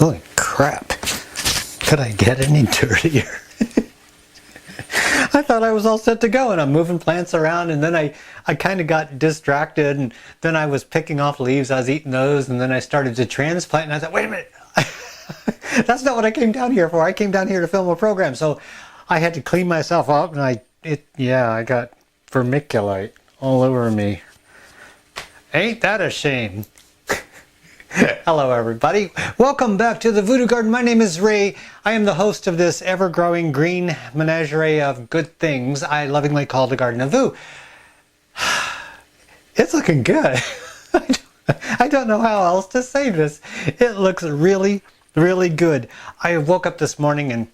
Holy crap. Could I get any dirtier? I thought I was all set to go, and I'm moving plants around, and then I kind of got distracted, and then I was picking off leaves. I was eating those, and then I started to transplant, and I thought, wait a minute. That's not what I came down here for. I came down here to film a program, so I had to clean myself up, and I got vermiculite all over me. Ain't that a shame? Hello everybody, welcome back to the Voodoo Garden. My name is Ray. I am the host of this ever-growing green menagerie of good things I lovingly call the Garden of Voo. It's looking good. I don't know how else to say this. It looks really, really good. I woke up this morning, and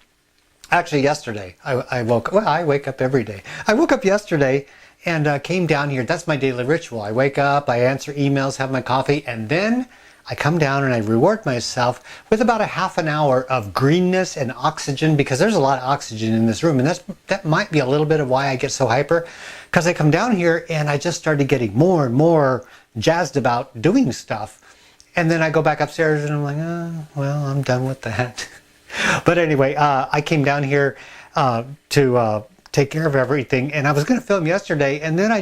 actually yesterday, I wake up every day. I woke up yesterday and came down here. That's my daily ritual. I wake up, I answer emails, have my coffee, and then I come down and I reward myself with about a half an hour of greenness and oxygen, because there's a lot of oxygen in this room, and that might be a little bit of why I get so hyper, because I come down here and I just started getting more and more jazzed about doing stuff. And then I go back upstairs and I'm like, oh, well, I'm done with that. But anyway, I came down here to take care of everything, and I was going to film yesterday, and then I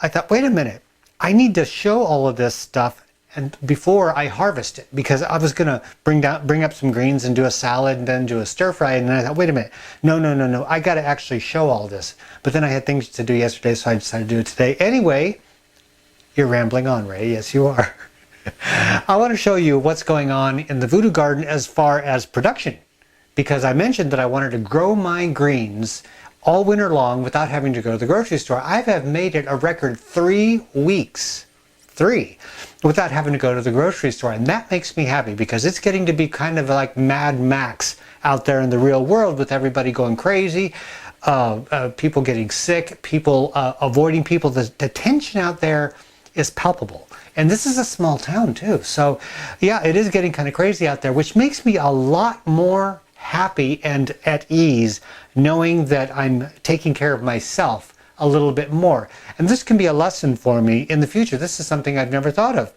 thought, wait a minute, I need to show all of this stuff and before I harvest it, because I was going to bring up some greens and do a salad and then do a stir fry, and then I thought, wait a minute, no, I got to actually show all this. But then I had things to do yesterday, so I decided to do it today. Anyway, you're rambling on, Ray. Yes, you are. I want to show you what's going on in the Voodoo Garden as far as production, because I mentioned that I wanted to grow my greens all winter long without having to go to the grocery store. I have made it a record 3 weeks. 3 without having to go to the grocery store, and that makes me happy, because it's getting to be kind of like Mad Max out there in the real world, with everybody going crazy, people getting sick, people avoiding people. The tension out there is palpable, and this is a small town too, so yeah, it is getting kind of crazy out there, which makes me a lot more happy and at ease knowing that I'm taking care of myself a little bit more. And this can be a lesson for me in the future. This is something I've never thought of.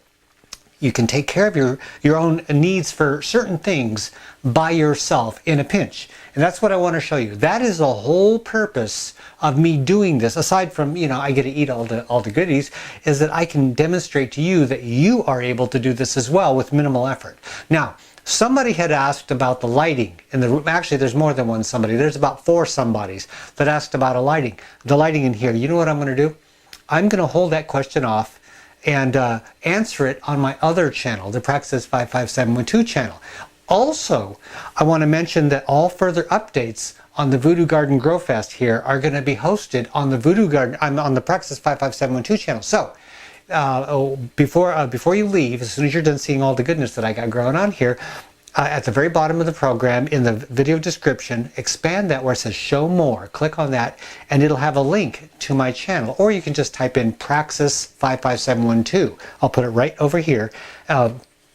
You can take care of your own needs for certain things by yourself in a pinch. And that's what I want to show you. That is the whole purpose of me doing this, aside from, I get to eat all the goodies, is that I can demonstrate to you that you are able to do this as well with minimal effort. Now, somebody had asked about the lighting in the room. Actually, there's more than one somebody. There's about 4 somebodies that asked about the lighting in here. You know what I'm going to do? I'm going to hold that question off and answer it on my other channel, the Praxis 55712 channel. Also, I want to mention that all further updates on the Voodoo Garden Grow Fest here are going to be hosted on the Voodoo Garden, on the Praxis 55712 channel. So, before you leave, as soon as you're done seeing all the goodness that I got growing on here, at the very bottom of the program, in the video description, expand that where it says show more. Click on that and it'll have a link to my channel, or you can just type in Praxis 55712. I'll put it right over here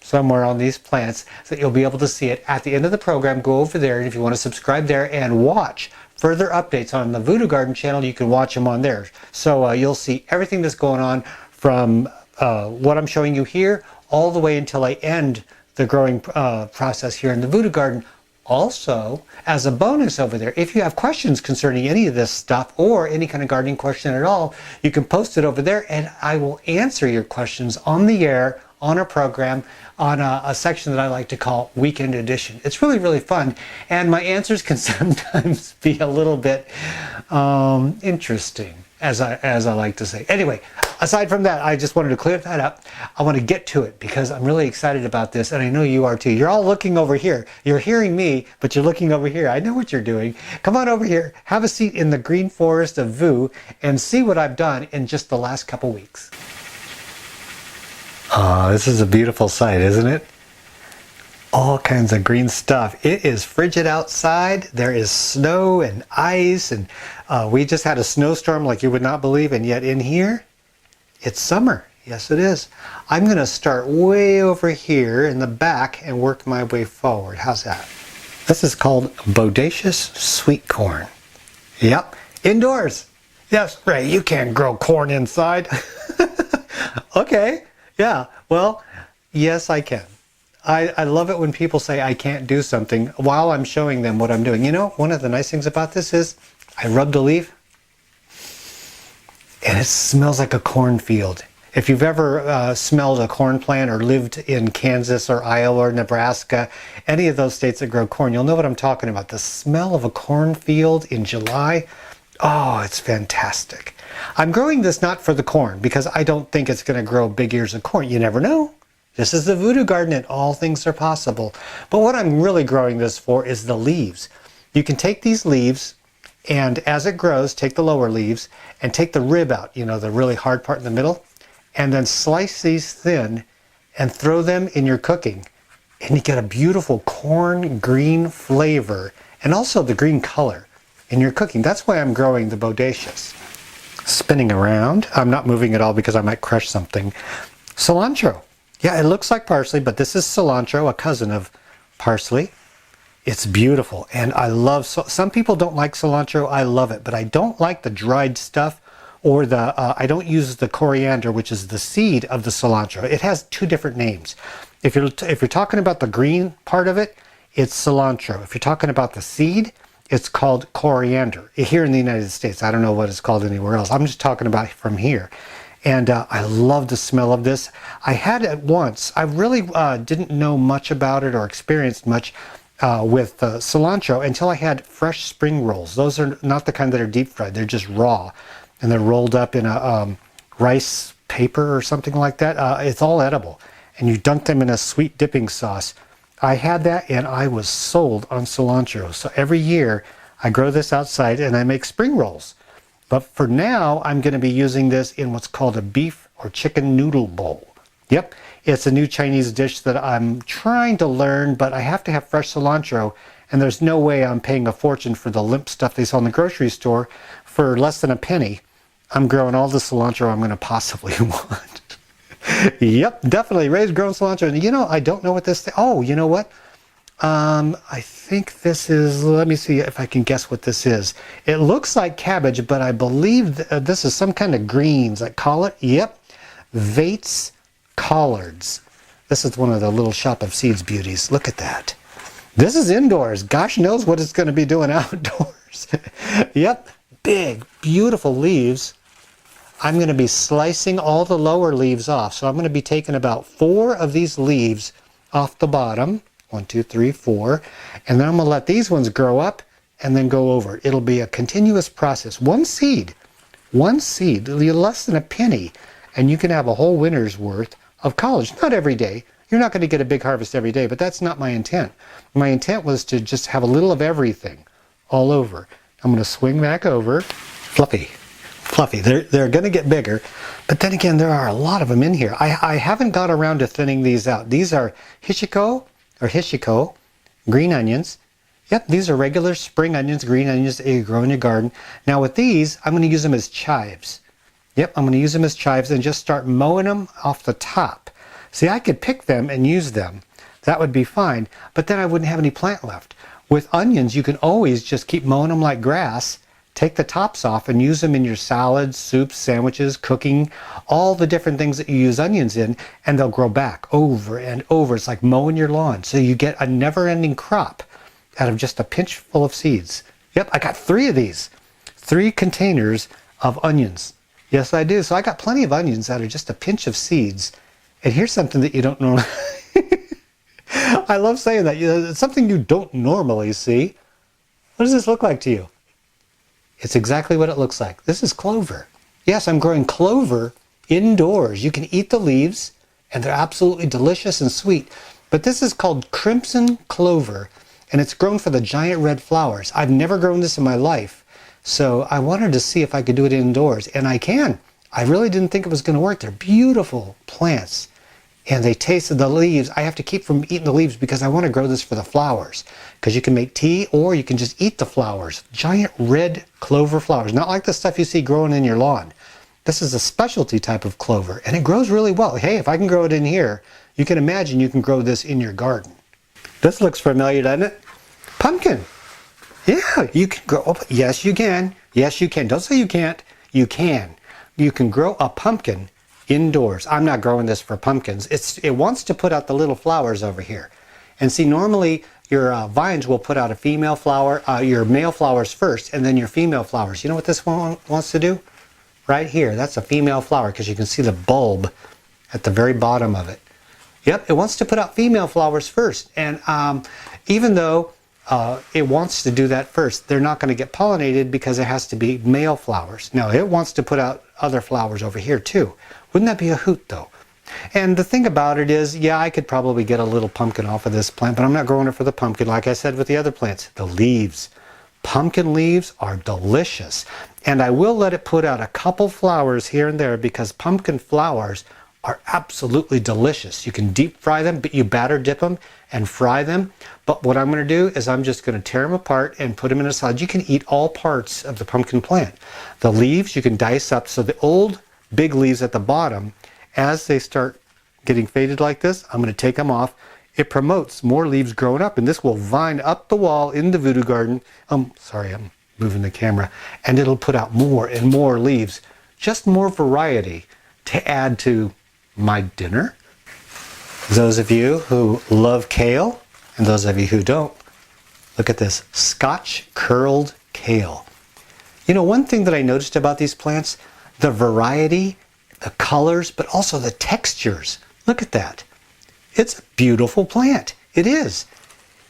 somewhere on these plants, so that you'll be able to see it at the end of the program. Go over there, and if you want to subscribe there and watch further updates on the Voodoo Garden channel, you can watch them on there. So you'll see everything that's going on from what I'm showing you here all the way until I end the growing process here in the Voodoo Garden. Also, as a bonus over there, if you have questions concerning any of this stuff or any kind of gardening question at all, you can post it over there, and I will answer your questions on the air, on a program, on a section that I like to call Weekend Edition. It's really, really fun, and my answers can sometimes be a little bit interesting, as I like to say. Anyway, aside from that, I just wanted to clear that up. I want to get to it because I'm really excited about this, and I know you are too. You're all looking over here. You're hearing me, but you're looking over here. I know what you're doing. Come on over here, have a seat in the green forest of Voo, and see what I've done in just the last couple weeks. Oh, this is a beautiful sight, isn't it? All kinds of green stuff. It is frigid outside. There is snow and ice, and we just had a snowstorm like you would not believe, and yet in here, it's summer. Yes, it is. I'm going to start way over here in the back and work my way forward. How's that? This is called Bodacious sweet corn. Yep, indoors. Yes, Ray, you can't grow corn inside. Okay, yeah, well, yes, I can. I love it when people say I can't do something while I'm showing them what I'm doing. You know, one of the nice things about this is I rubbed a leaf and it smells like a cornfield. If you've ever smelled a corn plant or lived in Kansas or Iowa or Nebraska, any of those states that grow corn, you'll know what I'm talking about. The smell of a cornfield in July, oh, it's fantastic. I'm growing this not for the corn because I don't think it's going to grow big ears of corn. You never know. This is the Voodoo Garden and all things are possible. But what I'm really growing this for is the leaves. You can take these leaves and as it grows, take the lower leaves and take the rib out, you know, the really hard part in the middle, and then slice these thin and throw them in your cooking. And you get a beautiful corn green flavor and also the green color in your cooking. That's why I'm growing the Bodacious. Spinning around. I'm not moving at all because I might crush something. Cilantro. Yeah, it looks like parsley, but this is cilantro, a cousin of parsley. It's beautiful, and I love, some people don't like cilantro, I love it, but I don't like the dried stuff, or I don't use the coriander, which is the seed of the cilantro. It has two different names. If you're talking about the green part of it, it's cilantro. If you're talking about the seed, it's called coriander. Here in the United States, I don't know what it's called anywhere else. I'm just talking about from here. And I love the smell of this. I had it once. I really didn't know much about it or experienced much with cilantro until I had fresh spring rolls. Those are not the kind that are deep fried. They're just raw. And they're rolled up in a rice paper or something like that. It's all edible. And you dunk them in a sweet dipping sauce. I had that and I was sold on cilantro. So every year I grow this outside and I make spring rolls. But for now, I'm going to be using this in what's called a beef or chicken noodle bowl. Yep, it's a new Chinese dish that I'm trying to learn, but I have to have fresh cilantro, and there's no way I'm paying a fortune for the limp stuff they sell in the grocery store for less than a penny. I'm growing all the cilantro I'm going to possibly want. Yep, definitely raised grown cilantro. And you know, I don't know what this, oh, you know what? I think this is, let me see if I can guess what this is. It looks like cabbage, but I believe this is some kind of greens. I call it, yep, Vates collards. This is one of the little shop of seeds beauties. Look at that. This is indoors. Gosh knows what it's going to be doing outdoors. Yep, big, beautiful leaves. I'm going to be slicing all the lower leaves off. So I'm going to be taking about 4 of these leaves off the bottom. 1, 2, 3, 4. And then I'm going to let these ones grow up and then go over. It'll be a continuous process. One seed, less than a penny, and you can have a whole winter's worth of collard. Not every day. You're not going to get a big harvest every day, but that's not my intent. My intent was to just have a little of everything all over. I'm going to swing back over. Fluffy. They're going to get bigger, but then again, there are a lot of them in here. I haven't got around to thinning these out. These are hishiko green onions. Yep, these are regular spring onions, green onions that you grow in your garden. Now with these, I'm going to use them as chives. Yep, I'm going to use them as chives and just start mowing them off the top. See, I could pick them and use them. That would be fine, but then I wouldn't have any plant left. With onions, you can always just keep mowing them like grass, take the tops off and use them in your salads, soups, sandwiches, cooking, all the different things that you use onions in, and they'll grow back over and over. It's like mowing your lawn. So you get a never-ending crop out of just a pinch full of seeds. Yep, I got 3 of these. 3 containers of onions. Yes, I do. So I got plenty of onions out of just a pinch of seeds. And here's something that you don't normally... I love saying that. It's something you don't normally see. What does this look like to you? It's exactly what it looks like. This is clover. Yes, I'm growing clover indoors. You can eat the leaves, and they're absolutely delicious and sweet. But this is called crimson clover, and it's grown for the giant red flowers. I've never grown this in my life, so I wanted to see if I could do it indoors, and I can. I really didn't think it was going to work. They're beautiful plants, and they taste the leaves. I have to keep from eating the leaves because I want to grow this for the flowers, because you can make tea or you can just eat the flowers. Giant red clover flowers, not like the stuff you see growing in your lawn. This is a specialty type of clover, and it grows really well. Hey, if I can grow it in here, you can imagine you can grow this in your garden. This looks familiar, doesn't it? Pumpkin. Yeah, you can grow. Oh, yes, you can. Yes, you can. Don't say you can't. You can. You can grow a pumpkin indoors. I'm not growing this for pumpkins. It wants to put out the little flowers over here. And see, normally your vines will put out a female flower, your male flowers first, and then your female flowers. You know what this one wants to do? Right here, that's a female flower because you can see the bulb at the very bottom of it. Yep, it wants to put out female flowers first. And even though it wants to do that first, they're not going to get pollinated because it has to be male flowers. Now, it wants to put out other flowers over here too. Wouldn't that be a hoot though? And the thing about it is, yeah, I could probably get a little pumpkin off of this plant, but I'm not growing it for the pumpkin like I said with the other plants. The leaves. Pumpkin leaves are delicious. And I will let it put out a couple flowers here and there because pumpkin flowers are absolutely delicious. You can deep fry them, but you batter dip them and fry them. But what I'm going to do is I'm just going to tear them apart and put them in a salad. You can eat all parts of the pumpkin plant. The leaves you can dice up. So the old big leaves at the bottom, as they start getting faded like this, I'm going to take them off. It promotes more leaves growing up, and this will vine up the wall in the Voodoo Garden. Sorry, I'm moving the camera. And it'll put out more and more leaves. Just more variety to add to my dinner. Those of you who love kale, and those of you who don't, look at this Scotch curled kale. You know, one thing that I noticed about these plants, the variety, the colors, but also the textures. Look at that. It's a beautiful plant. It is.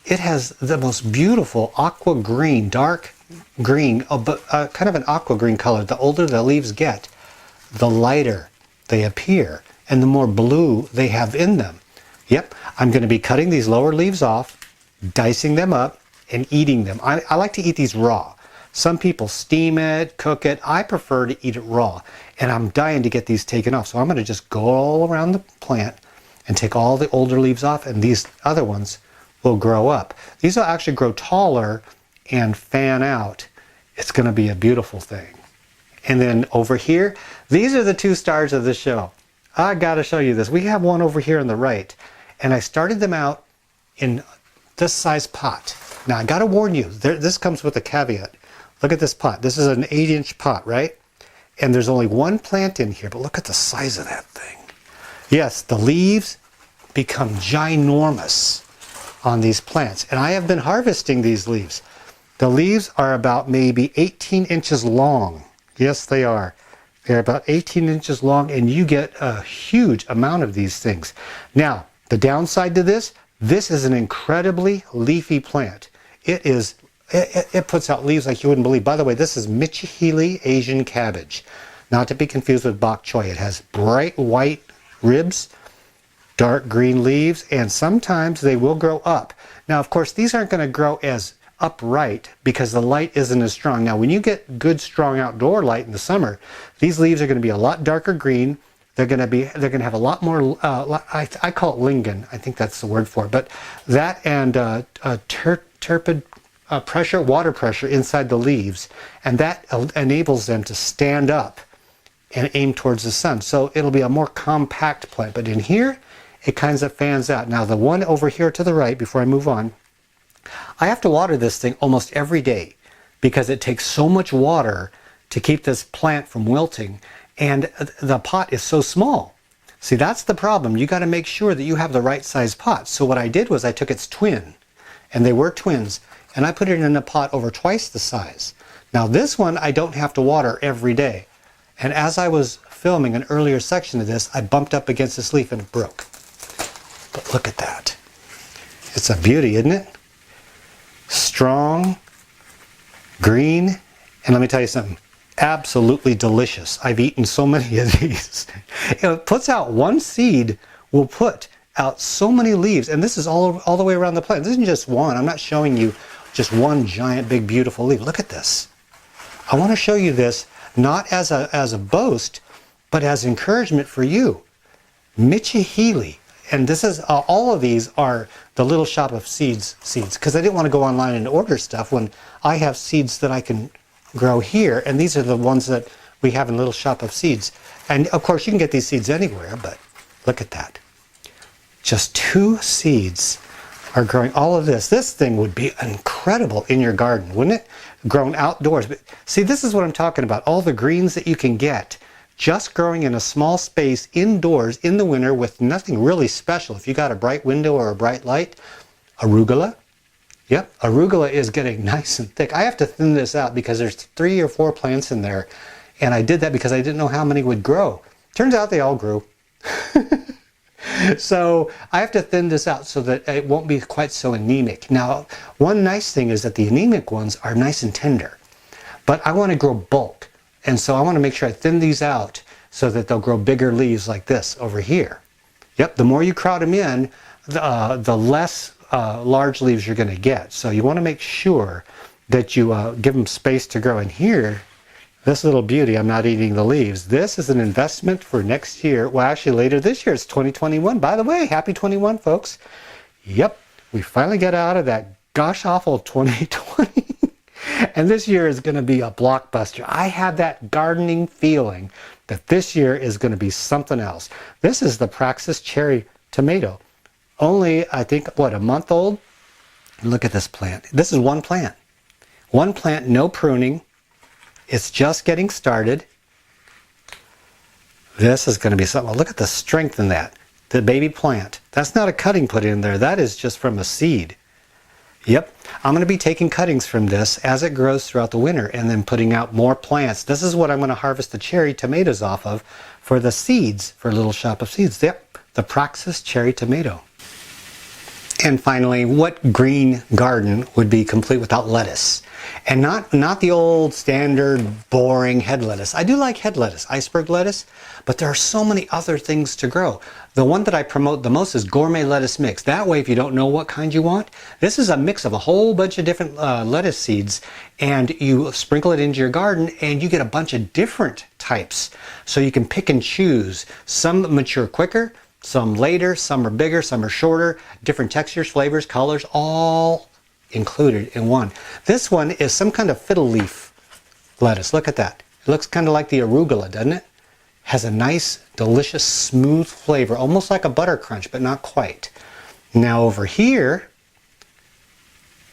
It has the most beautiful aqua green, dark green, but kind of an aqua green color. The older the leaves get, the lighter they appear and the more blue they have in them. Yep, I'm going to be cutting these lower leaves off, dicing them up, and eating them. I like to eat these raw. Some people steam it, cook it. I prefer to eat it raw. And I'm dying to get these taken off. So I'm going to just go all around the plant and take all the older leaves off, and these other ones will grow up. These will actually grow taller and fan out. It's going to be a beautiful thing. And then over here, these are the two stars of the show. I got to show you this. We have one over here on the right, and I started them out in this size pot. Now I got to warn you, this comes with a caveat. Look at this pot. This is an 8-inch pot, right? And there's only one plant in here, but look at the size of that thing. Yes, the leaves become ginormous on these plants. And I have been harvesting these leaves. The leaves are about maybe 18 inches long. Yes, they are. They're about 18 inches long, and you get a huge amount of these things. Now, the downside to this is an incredibly leafy plant. It puts out leaves like you wouldn't believe. By the way, this is Michihili Asian cabbage. Not to be confused with bok choy. It has bright white ribs, dark green leaves, and sometimes they will grow up. Now, of course, these aren't going to grow as upright because the light isn't as strong. Now, when you get good, strong outdoor light in the summer, these leaves are going to be a lot darker green. They're going to have a lot more, I call it lingen. I think that's the word for it. But that and turpid pressure, water pressure inside the leaves, and that enables them to stand up and aim towards the sun. So it'll be a more compact plant. But in here, it kind of fans out. Now the one over here to the right, before I move on, I have to water this thing almost every day because it takes so much water to keep this plant from wilting, and the pot is so small. See, that's the problem. You got to make sure that you have the right size pot. So what I did was I took its twin, and they were twins, and I put it in a pot over twice the size. Now this one I don't have to water every day. And as I was filming an earlier section of this, I bumped up against this leaf and it broke. But look at that. It's a beauty, isn't it? Strong, green, and let me tell you something, absolutely delicious. I've eaten so many of these. It puts out one seed, will put out so many leaves, and this is all the way around the plant. This isn't just one. I'm not showing you just one giant, big, beautiful leaf. Look at this. I want to show you this not as a boast, but as encouragement for you. Michihili. And this is, all of these are the Little Shop of Seeds, because I didn't want to go online and order stuff when I have seeds that I can grow here, and these are the ones that we have in Little Shop of Seeds. And of course you can get these seeds anywhere, but look at that. Just 2 seeds are growing all of this. This thing would be incredible in your garden, wouldn't it? Grown outdoors. But see, this is what I'm talking about. All the greens that you can get just growing in a small space indoors in the winter with nothing really special. If you got a bright window or a bright light, arugula. Yep, arugula is getting nice and thick. I have to thin this out because there's 3 or 4 plants in there. And I did that because I didn't know how many would grow. Turns out they all grew. So I have to thin this out so that it won't be quite so anemic. Now, one nice thing is that the anemic ones are nice and tender. But I want to grow bulk. And so I want to make sure I thin these out so that they'll grow bigger leaves like this over here. Yep, the more you crowd them in, the less large leaves you're going to get. So you want to make sure that you give them space to grow in here. This little beauty, I'm not eating the leaves. This is an investment for next year. Well, actually later this year, it's 2021. By the way, happy 21, folks. Yep, we finally get out of that gosh awful 2020. And this year is going to be a blockbuster. I have that gardening feeling that this year is going to be something else. This is the Praxis cherry tomato. Only, I think, what, a month old? Look at this plant. This is one plant. One plant, no pruning. It's just getting started. This is going to be something. Look at the strength in that. The baby plant. That's not a cutting put in there. That is just from a seed. Yep. I'm going to be taking cuttings from this as it grows throughout the winter and then putting out more plants. This is what I'm going to harvest the cherry tomatoes off of for the seeds, for a little shop of seeds. Yep. The Praxis cherry tomato. And finally, what green garden would be complete without lettuce? And not the old standard boring head lettuce. I do like head lettuce, iceberg lettuce, but there are so many other things to grow. The one that I promote the most is Gourmet Lettuce Mix. That way, if you don't know what kind you want, this is a mix of a whole bunch of different lettuce seeds, and you sprinkle it into your garden and you get a bunch of different types. So you can pick and choose. Some mature quicker, some later, some are bigger, some are shorter, different textures, flavors, colors, all included in one. This one is some kind of fiddle leaf lettuce. Look at that. It looks kind of like the arugula, doesn't it? Has a nice, delicious, smooth flavor, almost like a butter crunch, but not quite. Now over here,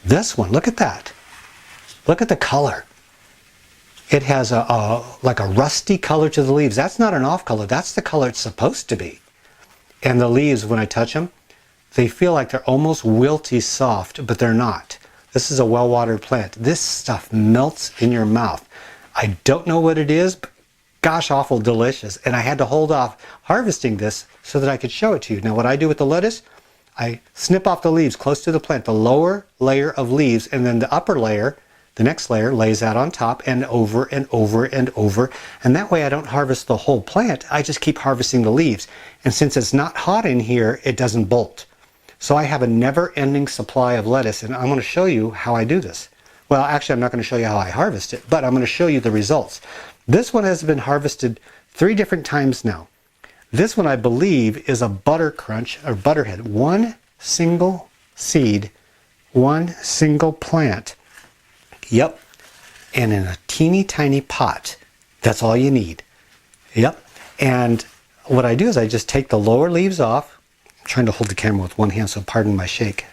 this one, look at that. Look at the color. It has like a rusty color to the leaves. That's not an off color. That's the color it's supposed to be. And the leaves, when I touch them, they feel like they're almost wilty soft, but they're not. This is a well-watered plant. This stuff melts in your mouth. I don't know what it is, but gosh, awful delicious. And I had to hold off harvesting this so that I could show it to you. Now, what I do with the lettuce, I snip off the leaves close to the plant, the lower layer of leaves, and then the upper layer, the next layer, lays out on top and over and over and over. And that way I don't harvest the whole plant. I just keep harvesting the leaves. And since it's not hot in here, it doesn't bolt. So I have a never-ending supply of lettuce, and I'm going to show you how I do this. Well, actually, I'm not going to show you how I harvest it, but I'm going to show you the results. This one has been harvested 3 different times now. This one, I believe, is a butter crunch or butterhead. One single seed, one single plant. Yep. And in a teeny tiny pot. That's all you need. Yep. And what I do is I just take the lower leaves off. I'm trying to hold the camera with one hand, so pardon my shake.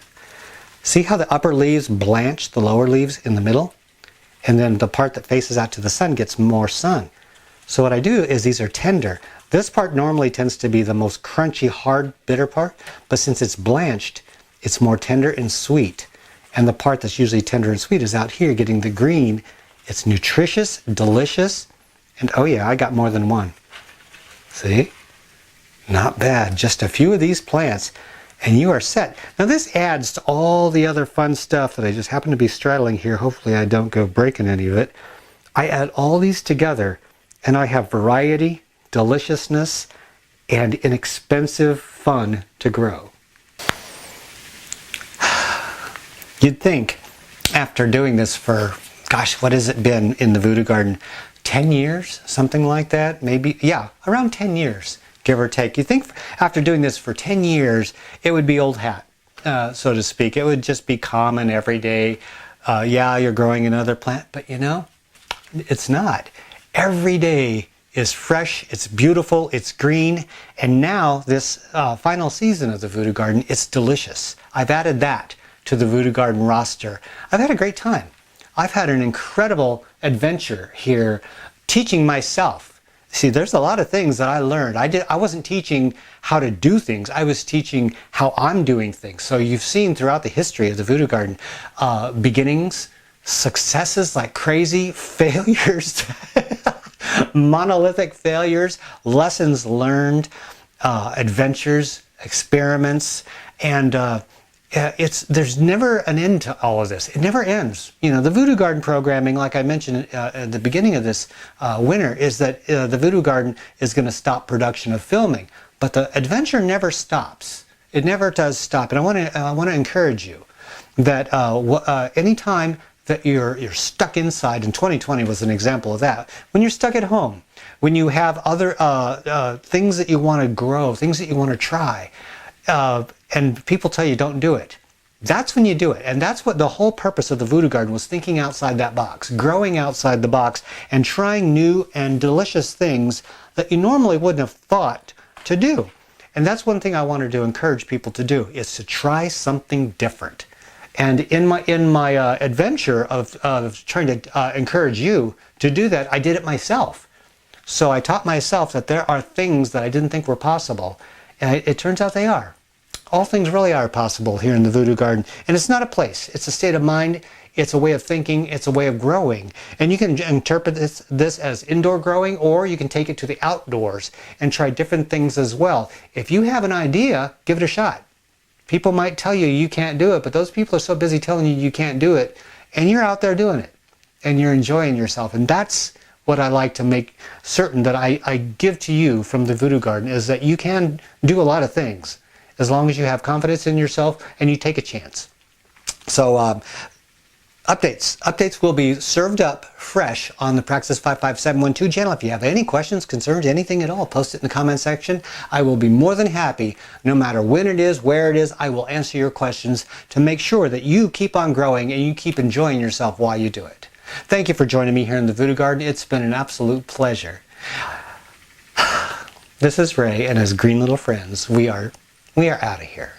See how the upper leaves blanch the lower leaves in the middle? And then the part that faces out to the sun gets more sun. So what I do is these are tender. This part normally tends to be the most crunchy, hard, bitter part, but since it's blanched, it's more tender and sweet. And the part that's usually tender and sweet is out here getting the green. It's nutritious, delicious, and oh yeah, I got more than one. See? Not bad. Just a few of these plants and you are set. Now this adds to all the other fun stuff that I just happen to be straddling here. Hopefully I don't go breaking any of it. I add all these together and I have variety, deliciousness, and inexpensive fun to grow. You'd think after doing this for, gosh, what has it been in the Voodoo Garden? 10 years? Something like that? Maybe, yeah, around 10 years, give or take. You think after doing this for 10 years, it would be old hat, so to speak. It would just be common every day. Yeah, you're growing another plant, but you know, it's not. Every day is fresh, it's beautiful, it's green, and now this final season of the Voodoo Garden, it's delicious. I've added that to the Voodoo Garden roster. I've had a great time. I've had an incredible adventure here teaching myself See, there's a lot of things that I learned. I wasn't teaching how to do things. I was teaching how I'm doing things. So you've seen throughout the history of the Voodoo Garden, beginnings, successes like crazy, failures, monolithic failures, lessons learned, adventures, experiments, and there's never an end to all of this. It never ends. You know, the Voodoo Garden programming, like I mentioned at the beginning of this winter, is that the Voodoo Garden is going to stop production of filming, but the adventure never stops. It never does stop, and I want to encourage you that anytime that you're stuck inside, and 2020 was an example of that. When you're stuck at home, when you have other things that you want to grow, things that you want to try, and people tell you don't do it, that's when you do it. And that's what the whole purpose of the Voodoo Garden was, thinking outside that box, growing outside the box, and trying new and delicious things that you normally wouldn't have thought to do. And that's one thing I wanted to encourage people to do, is to try something different. And in my adventure of trying to encourage you to do that, I did it myself. So I taught myself that there are things that I didn't think were possible, and it turns out they are. All things really are possible here in the Voodoo Garden. And it's not a place, it's a state of mind, it's a way of thinking, it's a way of growing. And you can interpret this as indoor growing, or you can take it to the outdoors and try different things as well. If you have an idea, give it a shot. People might tell you you can't do it, but those people are so busy telling you you can't do it, and you're out there doing it, and you're enjoying yourself. And that's what I like to make certain that I give to you from the Voodoo Garden, is that you can do a lot of things as long as you have confidence in yourself and you take a chance. So updates will be served up fresh on the Praxis 55712 channel. If you have any questions, concerns, anything at all, post it in the comment section. I will be more than happy, no matter when it is, where it is, I will answer your questions to make sure that you keep on growing and you keep enjoying yourself while you do it. Thank you for joining me here in the Voodoo Garden. It's been an absolute pleasure. This is Ray, and as green little friends, we are out of here.